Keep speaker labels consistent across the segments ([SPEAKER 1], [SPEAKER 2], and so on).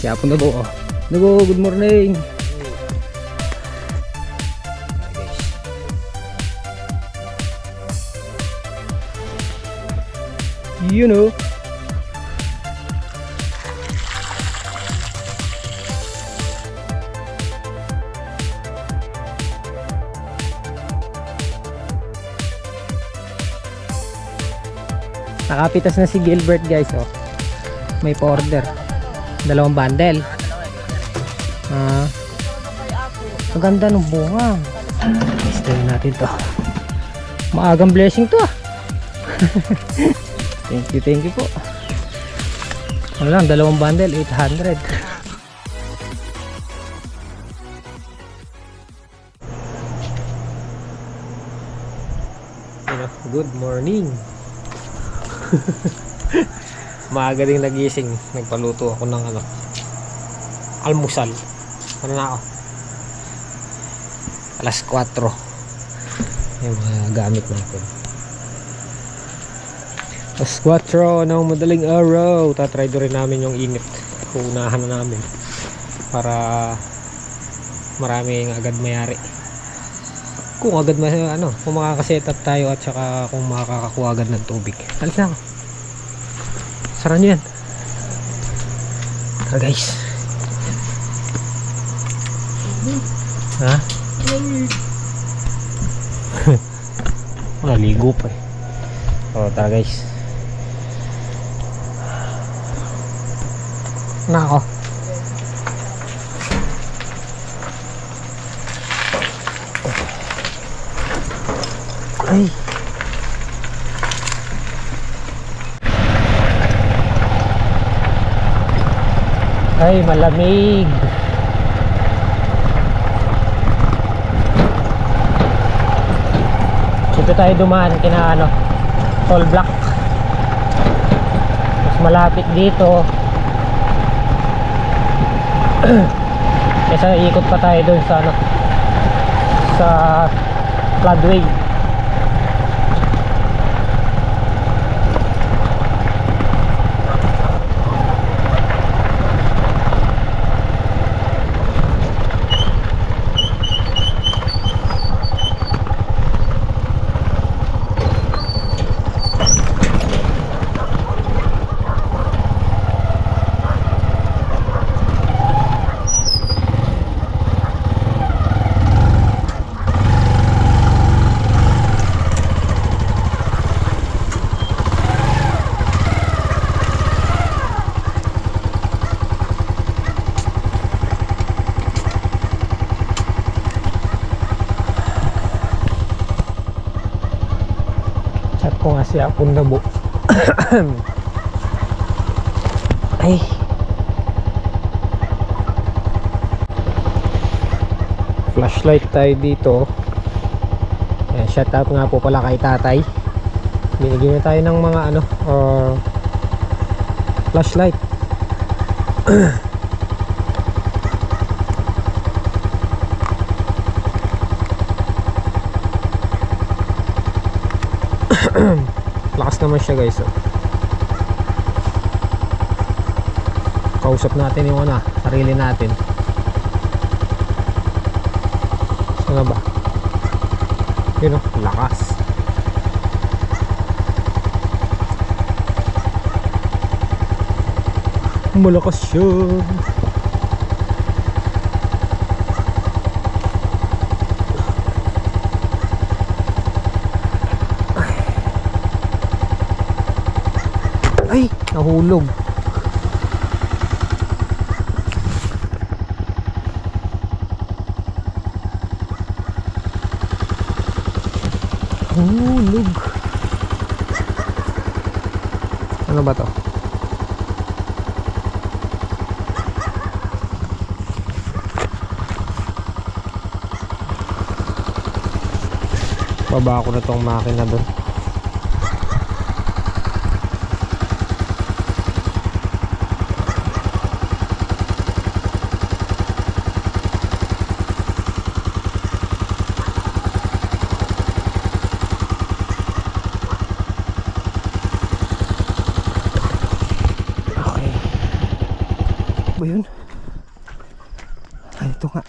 [SPEAKER 1] Siya po Nago. Oh. Nago, good morning. You know. Nakapitas na si Gilbert guys, oh. May order. 2 bundle. Maganda ng bunga. Stay natin to. Maagang blessing to ah. Thank you po. Ano lang, 2 bundle, 800. Good morning. Maaga din nagising. Nagpaluto ako ng almusal. Ano na ako? Alas 4. Yung mga gamit natin. Alas 4 ng madaling araw. Tatry rin namin yung init. Uunahan na namin para maraming agad mayari. Kung agad kung makakaset up tayo at saka kung makakakuha agad ng tubig. Alis na ako. Sara nyo yan. Tara guys. Ha? Naligo pa eh. O tara guys. Nako. Ay. Ay, malamig. Dito tayo dumaan kina toll block. Mas malapit dito. Kaysa ikot pa tayo doon sa sa floodway. Ko nga siya akong nabo. Ay. Flashlight tayo dito. Ayan, shout out nga po pala kay tatay. Binigyan na tayo ng mga flashlight. Lakas naman siya guys. Kausap natin yung sarili natin. Saan ba? Yun lakas. Malakas siya. Ay, nahulog. Nahulog. Ano ba to? Baba ko na tong makina doon. Okay. Ba yun? Ito nga.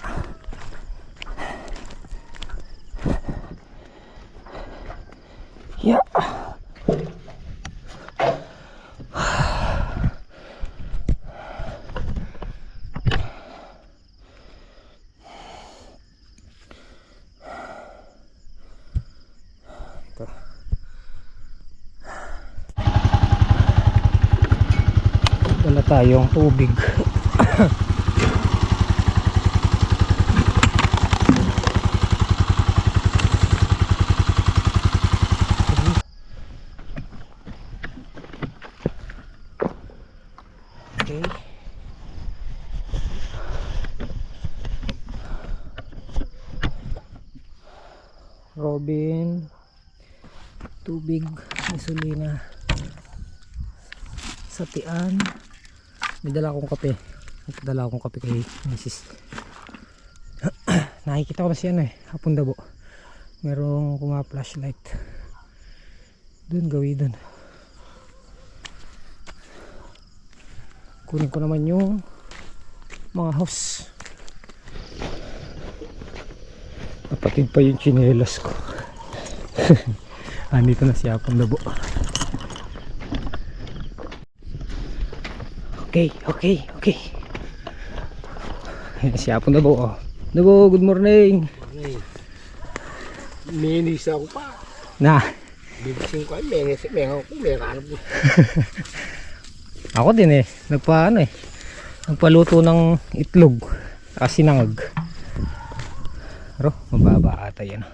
[SPEAKER 1] Yeah. Ito. Wala tayong tubig. Okay. Robin, tubig, gasolina, satian. May dala akong kape. Nagdala akong kape kay Mrs. Nakikita ko na siya hapon dabo. Merong flashlight. Doon gawin doon. Kunin ko naman yung mga hose. Napatid pa yung chinelas ko. Andito na siya hapon dabo. Okay. Siya hapon dabo. Oh. Dabo, good morning.
[SPEAKER 2] Minis ako pa.
[SPEAKER 1] Na.
[SPEAKER 2] Bibising ko ay menis. Mengaw ko. Mengaw ko.
[SPEAKER 1] Ako din nagpaluto ng itlog sinangag. Pero mababa ata yan.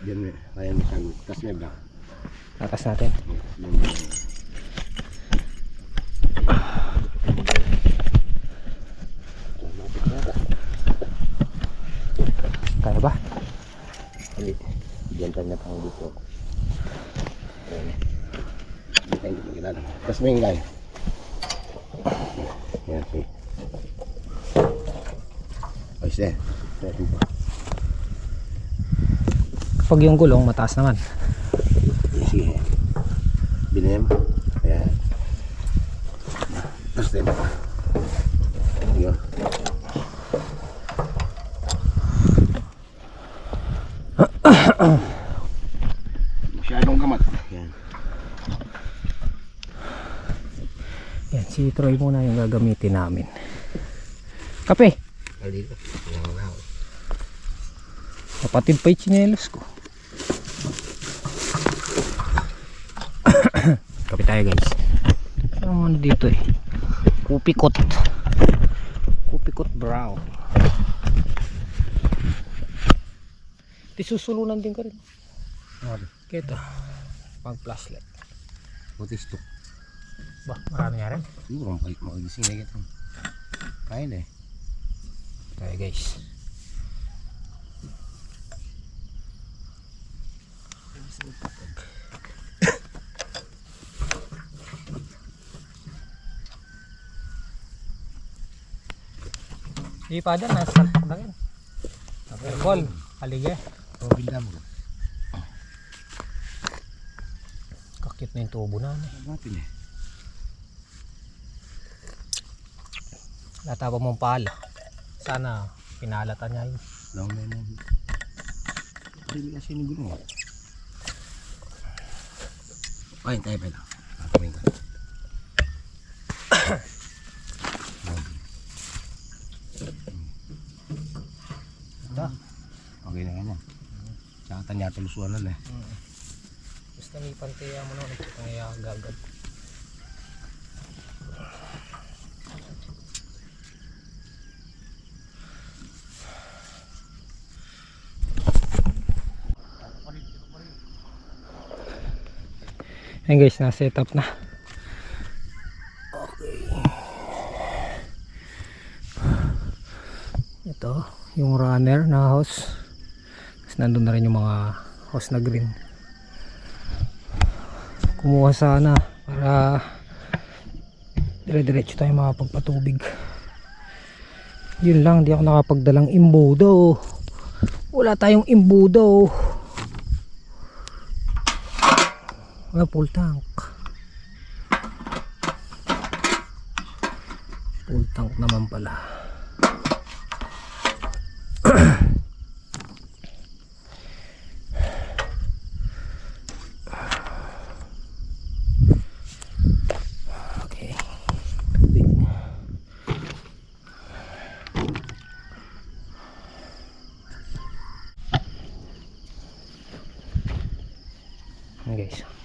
[SPEAKER 2] Diyan kaya mo sagot. Tapos may black.
[SPEAKER 1] Tatas natin. Kaya ba?
[SPEAKER 2] Hindi. Diyan tayo na pang dito. Hindi tayo dito kilala. Tapos may ingay. Yan, sige. Ayos eh.
[SPEAKER 1] Pag yung gulong mataas naman.
[SPEAKER 2] Sige. Binem. Ayan. Tapos tayo pa. Sige. Masyadong kamat. Yan.
[SPEAKER 1] Yan, si Troy muna yung gagamitin namin. Kape!
[SPEAKER 2] Dito.
[SPEAKER 1] Napatid pa yung tsinelas ko. Kape tayo guys. Ano dito Kupikot. Kupikot brown. Susulunan din ka rin. Kito. Pang flashlight.
[SPEAKER 2] Putis to.
[SPEAKER 1] Bah, marami nga rin.
[SPEAKER 2] Siguro magising na kita. Kaya na
[SPEAKER 1] Tayo guys. Di pa dyan, nasa lagin. Call, halige.
[SPEAKER 2] Robin dam.
[SPEAKER 1] Kakit na yung tubo na.
[SPEAKER 2] Natin
[SPEAKER 1] Lata pa mong pala. Sana pinalata niya yun.
[SPEAKER 2] Lang na yun. Hindi kasi nigulo. Ay, tayo pa lang. Kakaming ka. Okay na ganyan. Tsaka tanya tulusuan na
[SPEAKER 1] Basta may pantiya mo na. Kaya gagad. Ayan guys, na-set up na. Okay. Ito, yung runner na hose. Tapos nandun na rin yung mga hose na green. Kumuha sana para dire-diretso tayo makapagpatubig. Yun lang, di ako nakapagdalang imbudo. Wala tayong imbudo. Wala, full tank. Full tank naman pala.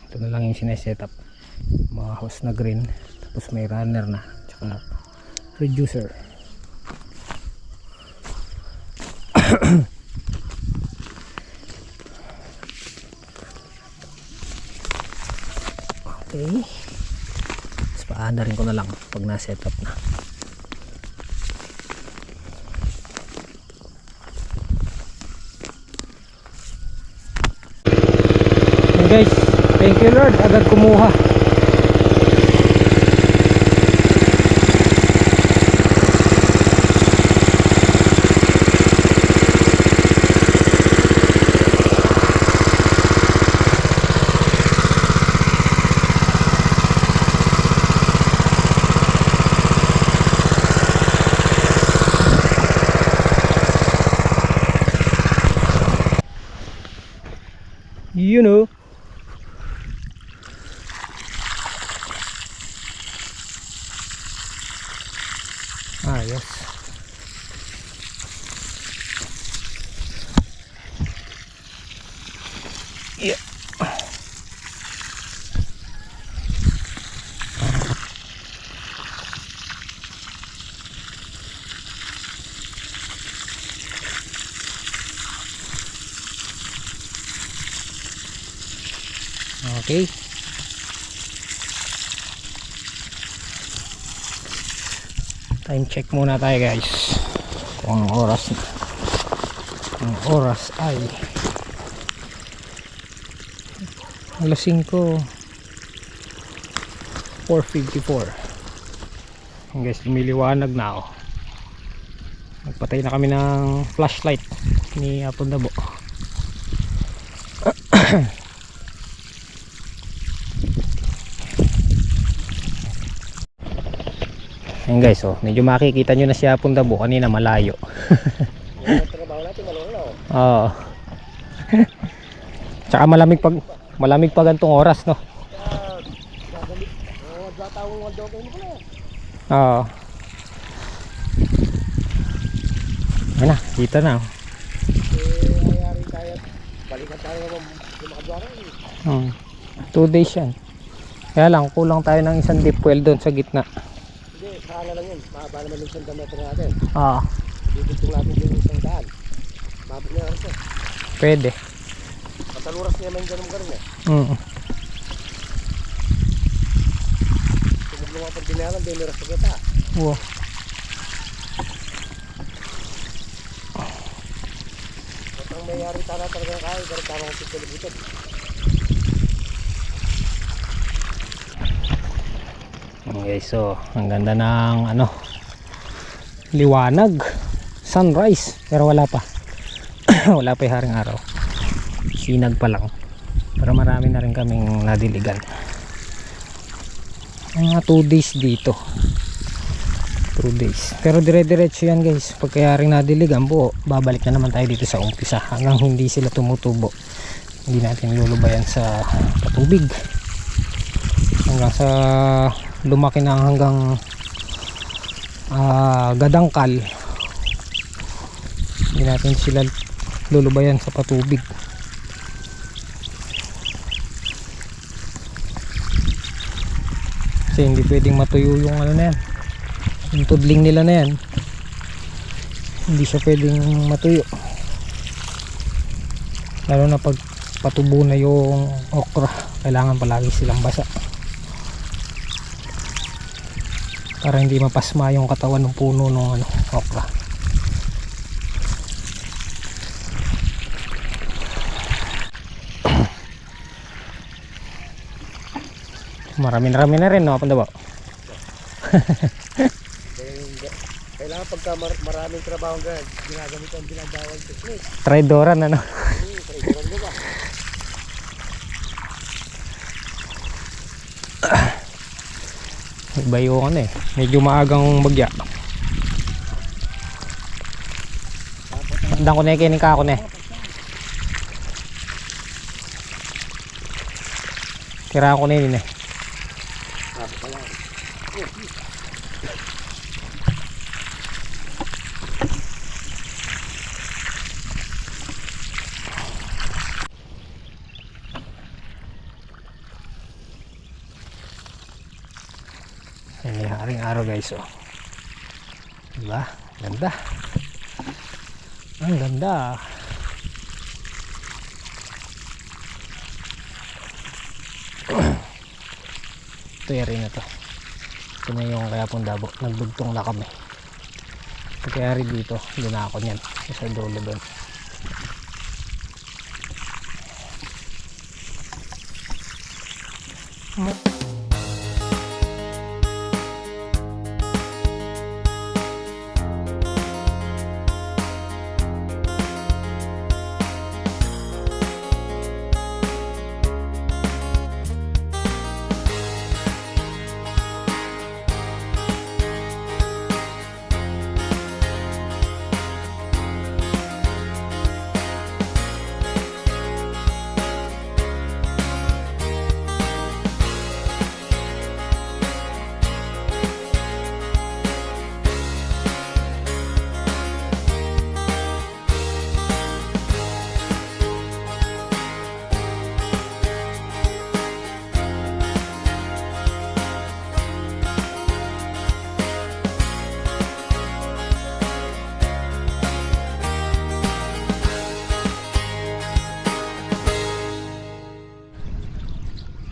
[SPEAKER 1] Ito na lang yung sineset up. Mga hose na green, tapos may runner na, tsaka reducer. Okay, tapos paanda rin ko na lang pag na-set up na. And guys, thank you Lord, agad kumuha. You know. Ayos. Yeah. Okay. Time check muna tayo guys. Kung anong oras na. Ang oras ay alas 5, 4:54. Guys, lumiliwanag na ako. Nagpatay na kami ng flashlight ni Apon Dabo. Ayan guys, oh, medyo makikita nyo na si Apon Dabo kanina malayo.
[SPEAKER 2] Trabaho natin, malawang na.
[SPEAKER 1] Oo. Tsaka malamig pa gantong oras, no?
[SPEAKER 2] Tawang waldo ko mo pala.
[SPEAKER 1] Oo. Ayan na, dito na.
[SPEAKER 2] Ayari tayo. Balikan tayo naman makadwara.
[SPEAKER 1] 2 days yan. Kaya lang, kulang tayo ng isang deep well doon sa gitna.
[SPEAKER 2] Hindi, saan na lang yun. Mahaba naman yung 100 metro natin.
[SPEAKER 1] Oo.
[SPEAKER 2] Dito natin yung isang daan. Mabot na rin siya.
[SPEAKER 1] Pwede.
[SPEAKER 2] Mataluras niya man ganun ganun eh. Tumuglo nga pag dinalan, diniras na kita.
[SPEAKER 1] Wow.
[SPEAKER 2] Ang mayari talaga kaya, pero tamang kong pagkalibutan.
[SPEAKER 1] Okay, so ang ganda ng ano, liwanag, sunrise, pero wala pa. Wala pa yung haring araw, sinag pa lang, pero marami na rin kaming nadiligan. Mga 2 days dito, 2 days, pero dire-diretso yan guys. Pagkayaring nadiligan po, babalik na naman tayo dito sa umpisa hanggang hindi sila tumutubo. Hindi natin lulubayan sa patubig hanggang sa lumaki na hanggang gadangkal. Hindi natin sila lulubayan sa patubig. Kasi hindi pwedeng matuyo yung ano na yan, yung tudling nila na yan. Hindi siya pwedeng matuyo, lalo na pag patubo na yung okra. Kailangan palagi silang basa para hindi mapasma yung katawan ng puno ng ano, okra. Marami na rin, no? Apon Dabo.
[SPEAKER 2] Kailangan pagka maraming trabaho ganyan, ginagamit ang ginagawang technique.
[SPEAKER 1] Traidoran, ano?
[SPEAKER 2] Traidoran mo ba?
[SPEAKER 1] Iba yung ano eh, medyo maagang bagya. Matandang ko na kining ka ako na eh. Tirahan ko na yun eh. Maring araw guys, oh. Diba? Ganda. Ang ganda. Ito rin na to. Ito na yung kaya pong dabo. Nagdugtong na kami. Kaya rin dito. Doon na ako niyan. Sa dulo doon.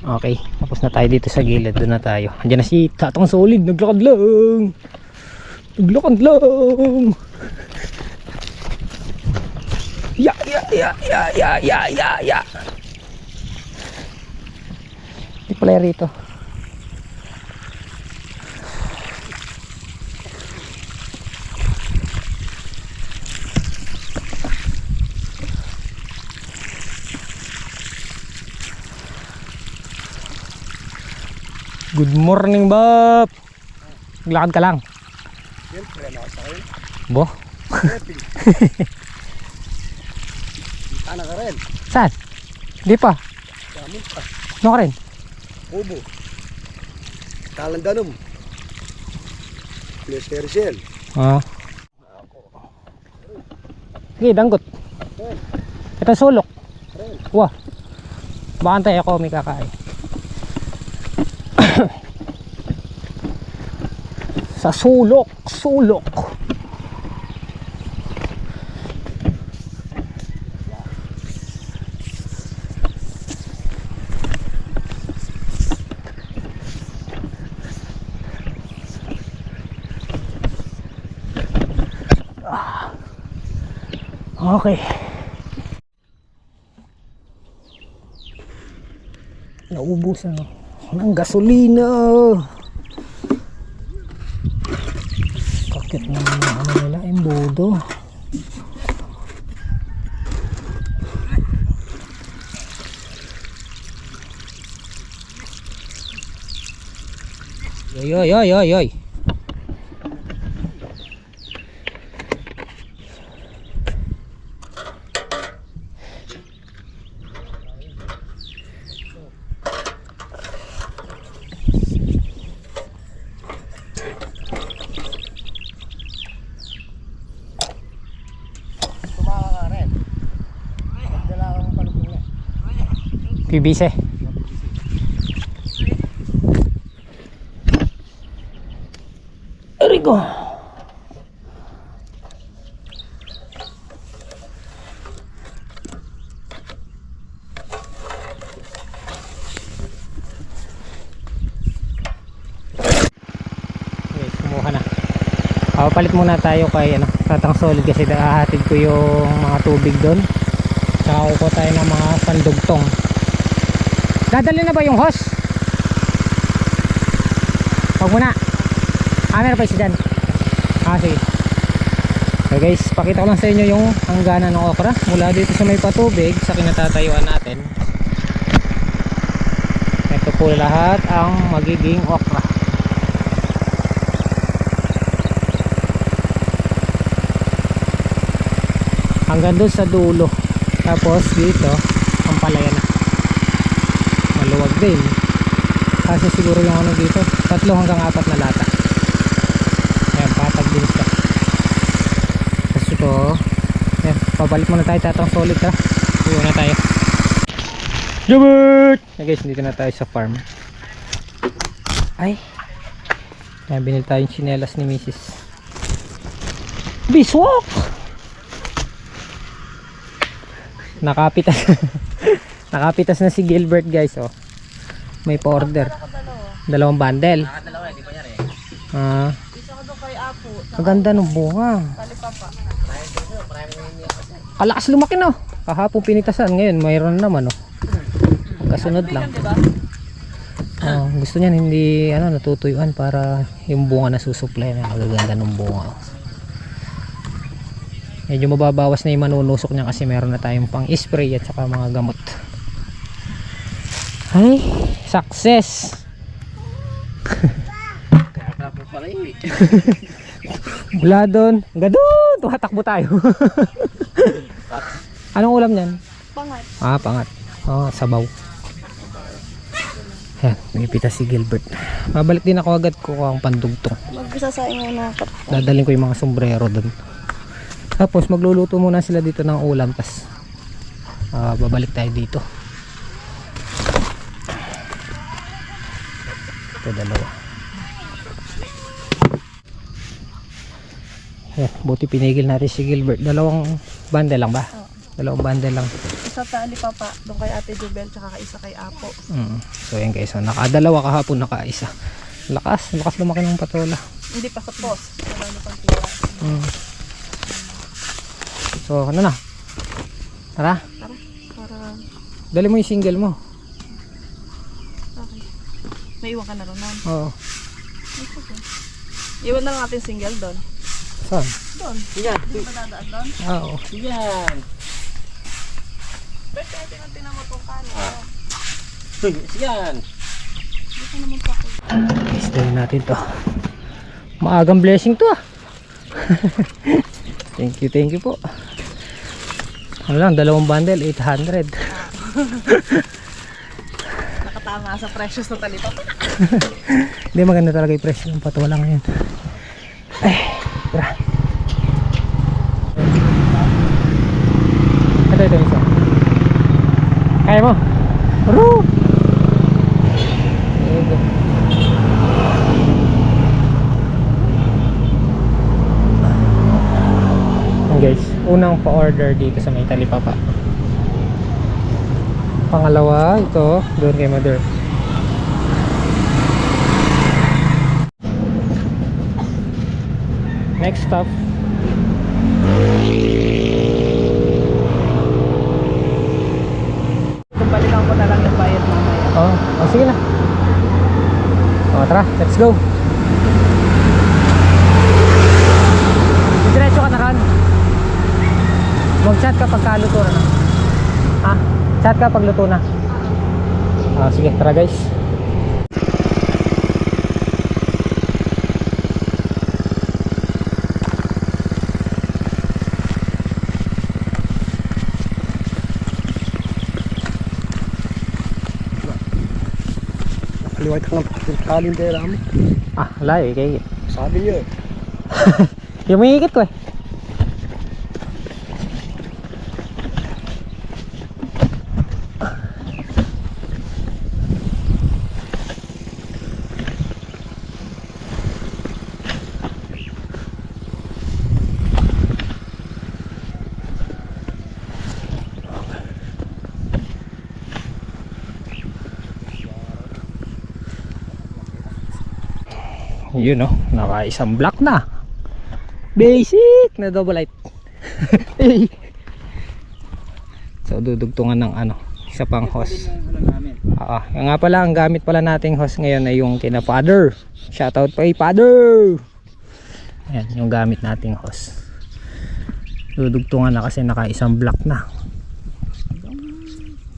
[SPEAKER 1] Okay, tapos na tayo dito sa gilid. Doon na tayo. Andiyan na si Tatang Solid. Naglakad lang. Naglakad lang. Ya, ya, ya, ya, ya, ya, ya, ya. Di pala rito. Good morning, Bap. Naglakad ka lang.
[SPEAKER 2] Siyempre, nakasakay.
[SPEAKER 1] Bo?
[SPEAKER 2] Happy. Kita na ka rin.
[SPEAKER 1] Saan? Di pa.
[SPEAKER 2] Gamit pa.
[SPEAKER 1] Ano ka rin?
[SPEAKER 2] Kubo. Talandanum. Plus Hershel.
[SPEAKER 1] Ah. Sige, danggot. Ito sulok. Wah. Bakantay ako, may kakain. Sa sulok. Sulok. Okay. Naubusan ng gasolina. Kakit na ano nila, embodo. Yoy, yoy, yoy, yoy. PBC. There we go. Kumuha na. Papalit muna tayo kay Tatang Solid kasi hahatid ko yung mga tubig doon. Tsaka kukuha tayo ng mga sandugtong. Dadali na ba yung hose? Huwag muna. Meron pa isa dyan. Sige. So guys, pakita ko lang sa inyo yung hangganan ng okra mula dito sa may patubig sa kinatatayuan natin. Ito po lahat ang magiging okra. Hanggang doon sa dulo. Tapos dito ang palaya na. Maluwag din. Kasi siguro yung ano dito 3 hanggang 4 na lata. Ayan, patag din siya. Tapos ito, ayan, pabalik muna tayo. Tatang Solid ha. Uwi na tayo. Jabut! Guys, dito na tayo sa farm. Ay, Kaya binili tayong tsinelas ni Mrs. Biswak! Nakapitas. Nakapitas na si Gilbert guys, oh. May pa-order. Dalawang bundle.
[SPEAKER 3] Isa ko doon kay Apo.
[SPEAKER 1] Maganda ng bunga.
[SPEAKER 3] Talipapa.
[SPEAKER 1] Kalakas lumaki no. Kahapon pinitasan, ngayon mayroon naman oh. Kasunod lang.
[SPEAKER 3] Diba?
[SPEAKER 1] Oh, gusto niyan hindi natutuyuan para yung bunga na susupply na magaganda ng bunga. Medyo mababawas na yung manunusok niya kasi meron na tayong pang spray at saka mga gamot. Ay, success. Mula doon, hanggang doon, tumatakbo tayo. Anong ulam niyan?
[SPEAKER 3] Pangat.
[SPEAKER 1] Ah, pangat. Oh, sabaw. Yan, may pitas si Gilbert. Babalik din ako agad ko ang pandugtong.
[SPEAKER 3] Magsasaing muna ako.
[SPEAKER 1] Dadalhin ko yung mga sombrero doon. Tapos magluluto muna sila dito ng ulam. Tapos babalik tayo dito. Ito dalawa. Yan, buti pinigil natin si Gilbert. Dalawang bundle lang ba?
[SPEAKER 3] Oo.
[SPEAKER 1] Dalawang bundle lang.
[SPEAKER 3] Isa talipapa. Doon kay Ate Jubel. Tsaka isa kay Apo.
[SPEAKER 1] So yan guys, so, nakadalawa kahapon, nakaisa. Lakas lumaki ng patola.
[SPEAKER 3] Hindi pa sa post. Wala na pang tira.
[SPEAKER 1] So ano na? Tara,
[SPEAKER 3] Tara. Para...
[SPEAKER 1] dali mo yung single mo.
[SPEAKER 3] Okay. May iwan ka na ron.
[SPEAKER 1] Oo.
[SPEAKER 3] Okay. Iwan na lang natin single doon.
[SPEAKER 1] Saan?
[SPEAKER 3] Doon.
[SPEAKER 2] Yan.
[SPEAKER 3] Hindi ba dadaan doon?
[SPEAKER 1] Oo.
[SPEAKER 2] Yan.
[SPEAKER 3] Pwede tingnan mo itong kanin.
[SPEAKER 2] Yan.
[SPEAKER 3] Dito naman pa ako.
[SPEAKER 1] Guys, dali natin to. Maagang blessing to ah. Thank you po. Ano lang, dalawang bundle, 800.
[SPEAKER 3] Nakatama sa precious na talipapa.
[SPEAKER 1] Hindi, maganda talaga yung presyo ng patola ngayon. Ay, tara. Ito isa. Kaya mo? Roo! Guys, unang pa-order dito sa may talipapa. Pangalawa, ito, doon kay Mother. Next stop.
[SPEAKER 3] Balikan ko na lang yung bayad mamaya.
[SPEAKER 1] Oh, sige na. Oh, tara, let's go. Diretso ka na kan. Mag-chat ka pagka luto na. Ah, chat ka pag luto na. Ah, sige, tara guys.
[SPEAKER 2] Nakaliwag ka ng kalindera mo.
[SPEAKER 1] Ah, layo kay.
[SPEAKER 2] Sabi niyo.
[SPEAKER 1] Yung mahigit ko eh. Yun oh, naka-isang block na. Basic na double light. So dudugtungan ng isa pang hose. Yung nga pala, ang gamit pala nating hose ngayon ay yung kina Father. Shoutout pa kay Father. Ayan, yung gamit nating hose. Dudugtungan na kasi naka-isang block na.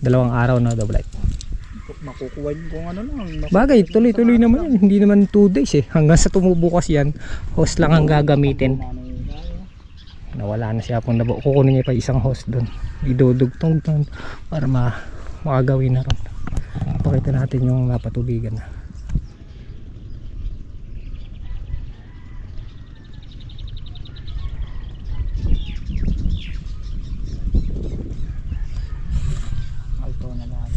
[SPEAKER 1] 2 araw na double light.
[SPEAKER 2] Makukuha yung kung ano lang.
[SPEAKER 1] Bagay, tuloy-tuloy naman yan. Hindi naman 2 days eh. Hanggang sa tumubukas yan, hose lang ang gagamitin. Nawala na siya pong nabo. Kukunin niya pa isang hose doon. Idudugtong doon para makagawin na rin. Pakita natin yung napatubigan na.
[SPEAKER 2] Alto na lang.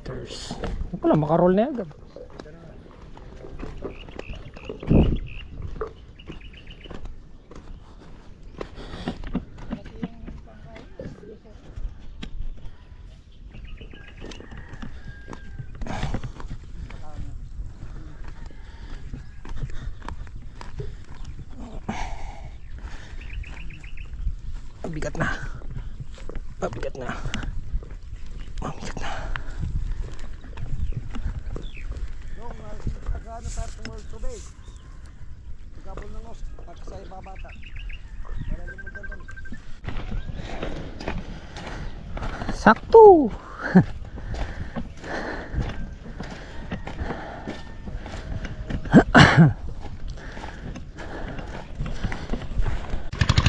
[SPEAKER 1] meters. Wala, makaroll na agad. Bigat na. Bigat na. Bigat na.
[SPEAKER 2] Nung nagkano sa tungol tubig. Gabon ng os, pagkasay babata. Malalim mo doon.
[SPEAKER 1] Sakto.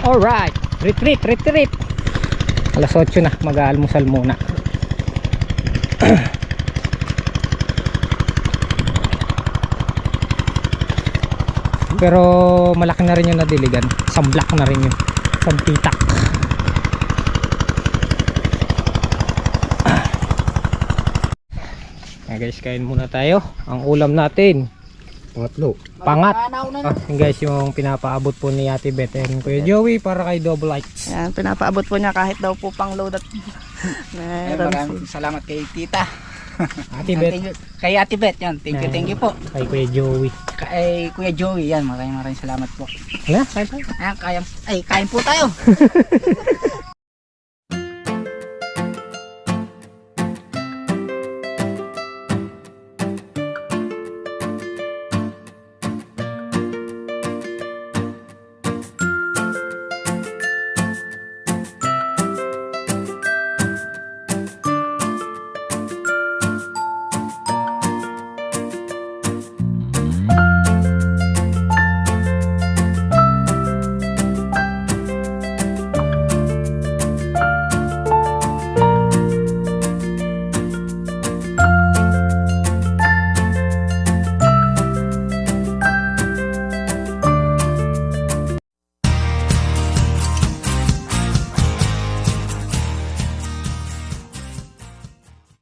[SPEAKER 1] Alright. Retreat. Alas 8 na, mag-aalmusal muna. Pero malaki na rin yung nadiligan. Samblak na rin yun. Sampitak. Guys, kain muna tayo. Ang ulam natin,
[SPEAKER 2] Pangatlo.
[SPEAKER 1] pangat. Yun guys, yung pinapaabot po ni Ate Beth and Kuya Joey para kay Double Lights.
[SPEAKER 3] Yan, pinapaabot po niya kahit daw po pang load at meron
[SPEAKER 4] Maraming salamat kay Tita.
[SPEAKER 1] Ate Beth,
[SPEAKER 4] Kay Ate Beth yan. Thank you po.
[SPEAKER 1] kay Kuya Joey.
[SPEAKER 4] Kay Kuya Joey yan. Maraming salamat po.
[SPEAKER 1] Wala, kain tayo.
[SPEAKER 4] Kain po tayo.